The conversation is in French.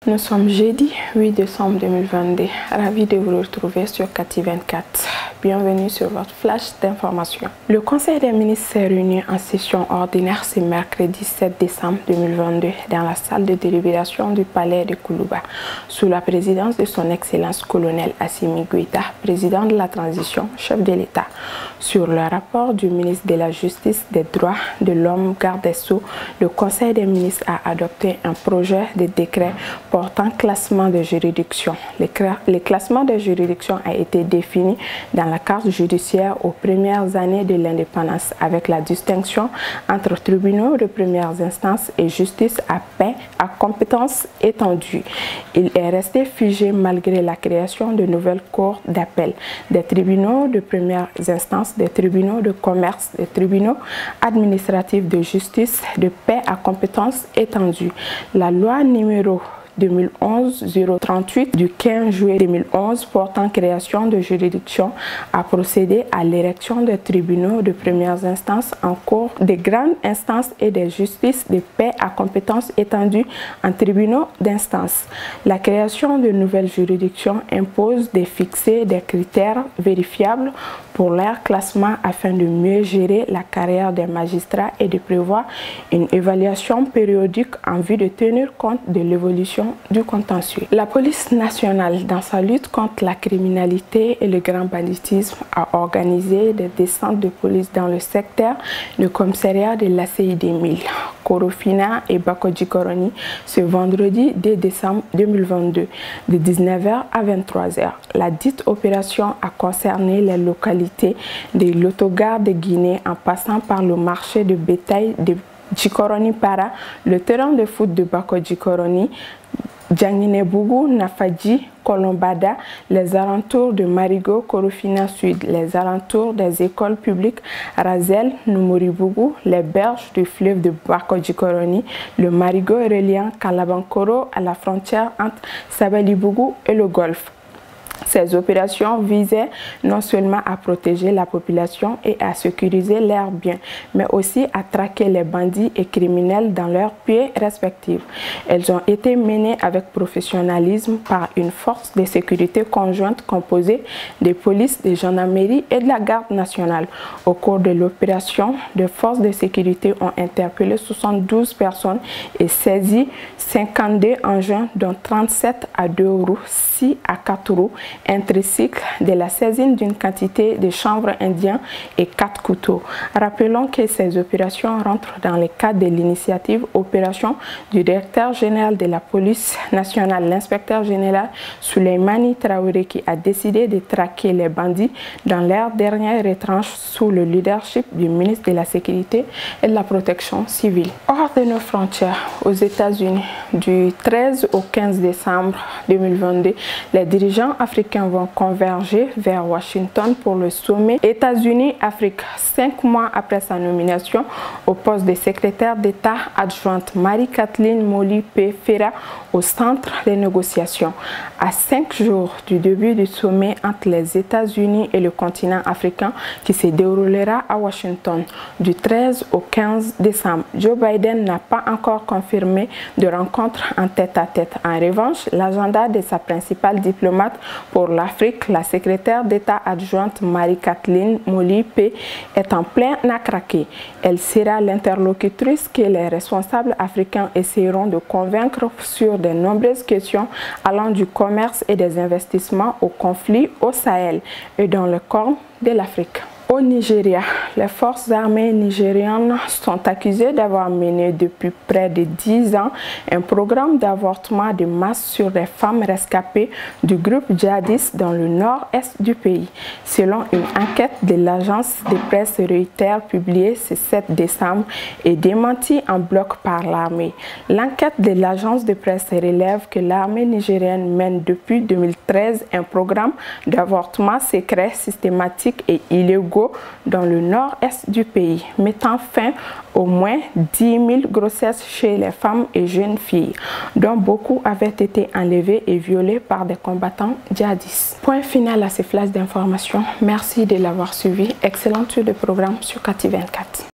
Nous sommes jeudi 8 décembre 2022. Ravi de vous retrouver sur Kati 24. Bienvenue sur votre flash d'information. Le Conseil des ministres s'est réuni en session ordinaire ce mercredi 7 décembre 2022 dans la salle de délibération du palais de Koulouba, sous la présidence de son Excellence colonel Assimi Goïta, président de la transition, chef de l'État. Sur le rapport du ministre de la Justice, des Droits de l'Homme, garde des Sceaux, le Conseil des ministres a adopté un projet de décret portant classement de juridiction. Le classement de juridiction a été défini dans la carte judiciaire aux premières années de l'indépendance, avec la distinction entre tribunaux de première instance et justice à paix à compétence étendue. Il est resté figé malgré la création de nouvelles cours d'appel, des tribunaux de première instance, des tribunaux de commerce, des tribunaux administratifs de justice de paix à compétence étendue. La loi numéro 2011-038 du 15 juillet 2011 portant création de juridiction a procédé à l'érection des tribunaux de première instance en cours des grandes instances et des justices de paix à compétence étendue en tribunaux d'instance. La création de nouvelles juridictions impose de fixer des critères vérifiables pour leur classement afin de mieux gérer la carrière des magistrats et de prévoir une évaluation périodique en vue de tenir compte de l'évolution du contentieux. La police nationale, dans sa lutte contre la criminalité et le grand banditisme, a organisé des descentes de police dans le secteur du commissariat de l'ACI des Milles, Korofina et Bako-Djikoroni ce vendredi 2 décembre 2022 de 19h à 23h. La dite opération a concerné les localités de l'autogare de Guinée en passant par le marché de bétail de Djikoroni Para, le terrain de foot de Bako-Djikoroni, Djanginebougou, Nafadji, Kolombada, les alentours de Marigo, Korofina Sud, les alentours des écoles publiques Razel, Numuribougou, les berges du fleuve de Bako-Djikoroni, le Marigo reliant Kalabankoro à la frontière entre Sabalibougou et le Golfe. Ces opérations visaient non seulement à protéger la population et à sécuriser leurs biens, mais aussi à traquer les bandits et criminels dans leurs pieds respectifs. Elles ont été menées avec professionnalisme par une force de sécurité conjointe composée des polices, des gendarmeries et de la garde nationale. Au cours de l'opération, des forces de sécurité ont interpellé 72 personnes et saisi 52 engins, dont 37 à 2 roues, 6 à 4 roues, un tricycle, de la saisine d'une quantité de chanvre indien et 4 couteaux. Rappelons que ces opérations rentrent dans le cadre de l'initiative Opération du directeur général de la police nationale, l'inspecteur général Souleymani Traoré, qui a décidé de traquer les bandits dans leur dernière retranche sous le leadership du ministre de la Sécurité et de la Protection civile. Hors de nos frontières, aux États-Unis, du 13 au 15 décembre 2022, les dirigeants africains vont converger vers Washington pour le sommet États-Unis-Afrique, 5 mois après sa nomination au poste de secrétaire d'État adjointe. Marie-Kathleen Molly-P. Ferra au centre des négociations. À 5 jours du début du sommet entre les États-Unis et le continent africain qui se déroulera à Washington du 13 au 15 décembre, Joe Biden n'a pas encore confirmé de rencontre en tête-à-tête. En revanche, l'agenda de sa principale diplomate pour l'Afrique, la secrétaire d'État adjointe Marie-Kathleen Molly-P. est en plein à craquer. Elle sera l'interlocutrice que les responsables africains essaieront de convaincre sur de nombreuses questions allant du commerce et des investissements au conflit au Sahel et dans le corps de l'Afrique. Au Nigeria, les forces armées nigérianes sont accusées d'avoir mené depuis près de 10 ans un programme d'avortement de masse sur les femmes rescapées du groupe djihadiste dans le nord-est du pays. Selon une enquête de l'agence de presse Reuters publiée ce 7 décembre et démentie en bloc par l'armée. L'enquête de l'agence de presse relève que l'armée nigérienne mène depuis 2013 un programme d'avortement secret, systématique et illégaux dans le nord-est du pays, mettant fin au moins 10 000 grossesses chez les femmes et jeunes filles, dont beaucoup avaient été enlevées et violées par des combattants djihadistes. Point final à ces flashs d'informations. Merci de l'avoir suivi. Excellente suite de programme sur Kati 24.